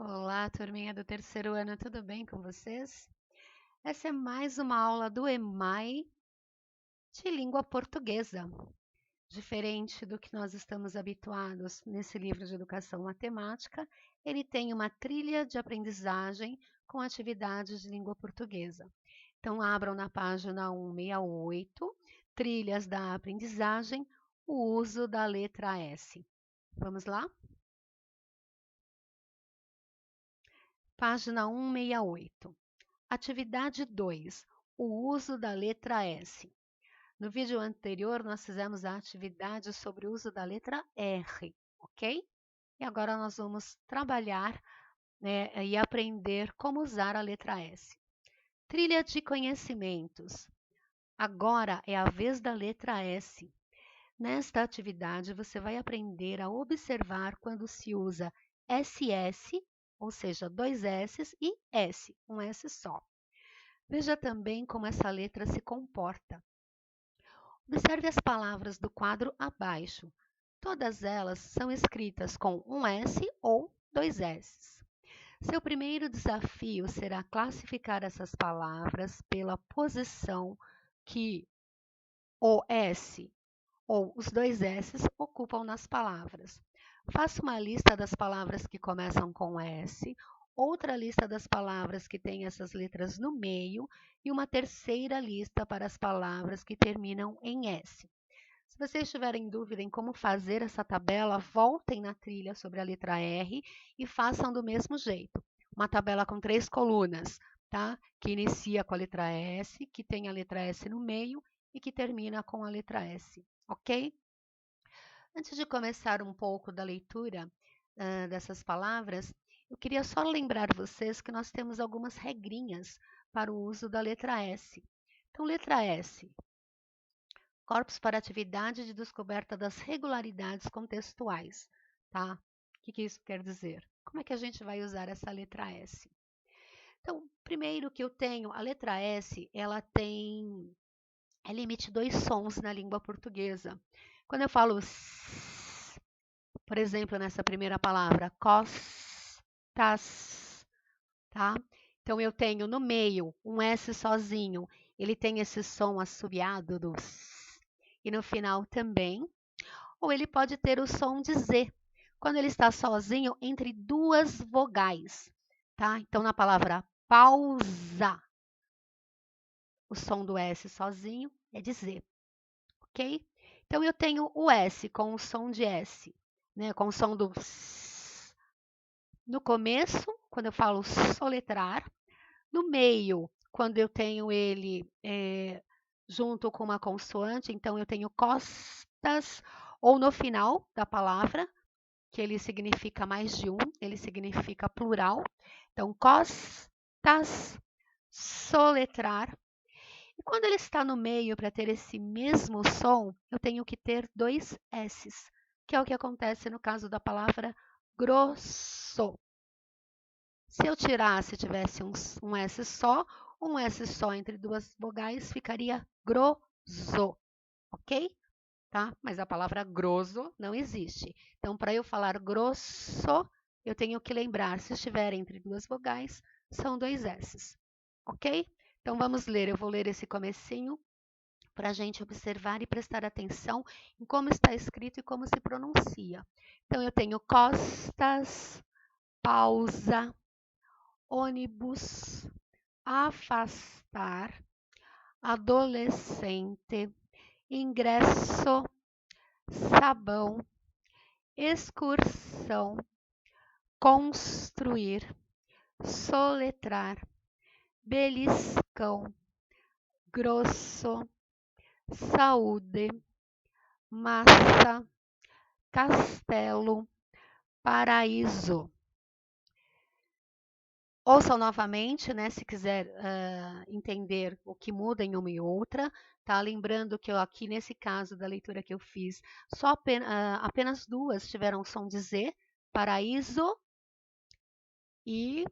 Olá, turminha do terceiro ano, tudo bem com vocês? Essa é mais uma aula do EMAI de língua portuguesa. Diferente do que nós estamos habituados nesse livro de educação matemática, ele tem uma trilha de aprendizagem com atividades de língua portuguesa. Então, abram na página 168, trilhas da aprendizagem, o uso da letra S. Vamos lá? Página 168. Atividade 2. O uso da letra S. No vídeo anterior, nós fizemos a atividade sobre o uso da letra R, ok? E agora nós vamos trabalhar, né, e aprender como usar a letra S. Trilha de conhecimentos. Agora é a vez da letra S. Nesta atividade, você vai aprender a observar quando se usa SS, ou seja, dois S e S, um S só. Veja também como essa letra se comporta. Observe as palavras do quadro abaixo. Todas elas são escritas com um S ou dois S. Seu primeiro desafio será classificar essas palavras pela posição que o S ou os dois S ocupam nas palavras. Faça uma lista das palavras que começam com S, outra lista das palavras que têm essas letras no meio e uma terceira lista para as palavras que terminam em S. Se vocês tiverem dúvida em como fazer essa tabela, voltem na trilha sobre a letra R e façam do mesmo jeito. Uma tabela com 3 colunas, tá? Que inicia com a letra S, que tem a letra S no meio e que termina com a letra S, ok? Antes de começar um pouco da leitura dessas palavras, eu queria só lembrar vocês que nós temos algumas regrinhas para o uso da letra S. Então, letra S, corpos para atividade de descoberta das regularidades contextuais, tá? O que isso quer dizer? Como é que a gente vai usar essa letra S? Então, primeiro que eu tenho, a letra S, ela emite dois sons na língua portuguesa. Quando eu falo s, por exemplo, nessa primeira palavra, costas, tá? Então, eu tenho no meio um S sozinho, ele tem esse som assobiado do s, e no final também. Ou ele pode ter o som de Z, quando ele está sozinho entre duas vogais, tá? Então, na palavra pausa, o som do S sozinho é de Z, ok? Então, eu tenho o S com o som de S, né? Com o som do S no começo, quando eu falo soletrar. No meio, quando eu tenho ele junto com uma consoante, então eu tenho costas, ou no final da palavra, que ele significa mais de um, ele significa plural. Então, costas, soletrar. E quando ele está no meio, para ter esse mesmo som, eu tenho que ter dois S's, que é o que acontece no caso da palavra grosso. Se eu tirasse, tivesse um S só, um S só entre duas vogais, ficaria grosso, ok? Tá? Mas a palavra grosso não existe. Então, para eu falar grosso, eu tenho que lembrar, se estiver entre duas vogais, são dois S's, ok? Então, vamos ler. Eu vou ler esse comecinho para a gente observar e prestar atenção em como está escrito e como se pronuncia. Então, eu tenho costas, pausa, ônibus, afastar, adolescente, ingresso, sabão, excursão, construir, soletrar, beliscão, grosso, saúde, massa, castelo, paraíso. Ouçam novamente, né, se quiser entender o que muda em uma e outra, tá? Lembrando que eu, aqui nesse caso da leitura que eu fiz, só apenas duas tiveram som de Z, paraíso e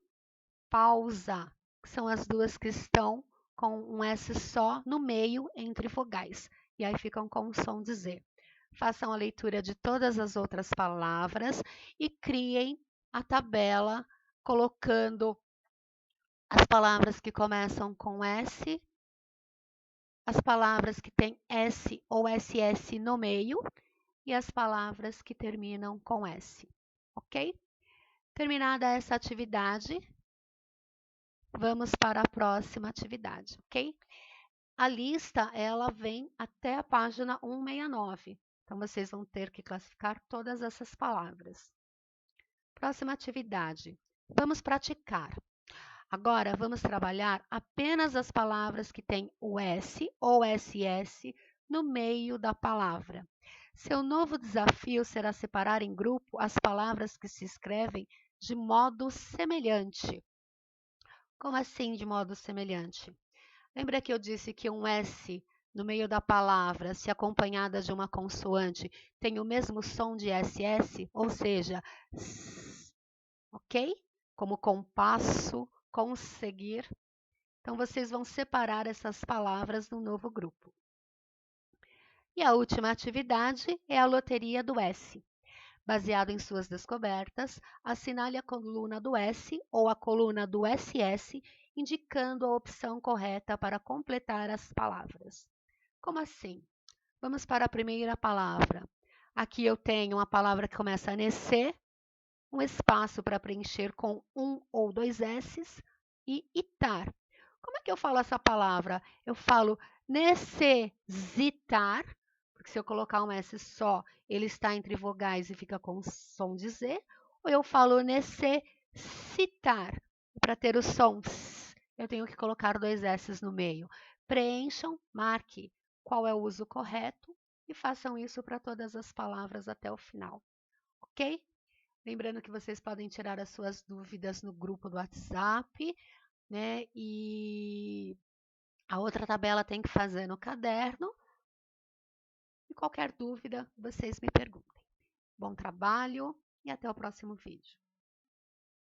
pausa, que são as duas que estão com um S só no meio entre vogais, e aí ficam com o som de Z. Façam a leitura de todas as outras palavras e criem a tabela colocando as palavras que começam com S, as palavras que têm S ou SS no meio e as palavras que terminam com S, ok? Terminada essa atividade, vamos para a próxima atividade, ok? A lista, ela vem até a página 169. Então, vocês vão ter que classificar todas essas palavras. Próxima atividade. Vamos praticar. Agora, vamos trabalhar apenas as palavras que têm o S ou SS no meio da palavra. Seu novo desafio será separar em grupo as palavras que se escrevem de modo semelhante. Como assim de modo semelhante? Lembra que eu disse que um S no meio da palavra, se acompanhada de uma consoante, tem o mesmo som de SS, ou seja, S, ok? Como compasso, conseguir. Então, vocês vão separar essas palavras no novo grupo. E a última atividade é a loteria do S. Baseado em suas descobertas, assinale a coluna do S ou a coluna do SS, indicando a opção correta para completar as palavras. Como assim? Vamos para a primeira palavra. Aqui eu tenho uma palavra que começa nesse, um espaço para preencher com um ou dois S's e itar. Como é que eu falo essa palavra? Eu falo necessitar, porque se eu colocar um S só, ele está entre vogais e fica com som de Z, ou eu falo necessitar. Para ter o som S, eu tenho que colocar dois S's no meio. Preencham, marque qual é o uso correto e façam isso para todas as palavras até o final, ok? Lembrando que vocês podem tirar as suas dúvidas no grupo do WhatsApp, né? E a outra tabela tem que fazer no caderno. E qualquer dúvida, vocês me perguntem. Bom trabalho e até o próximo vídeo.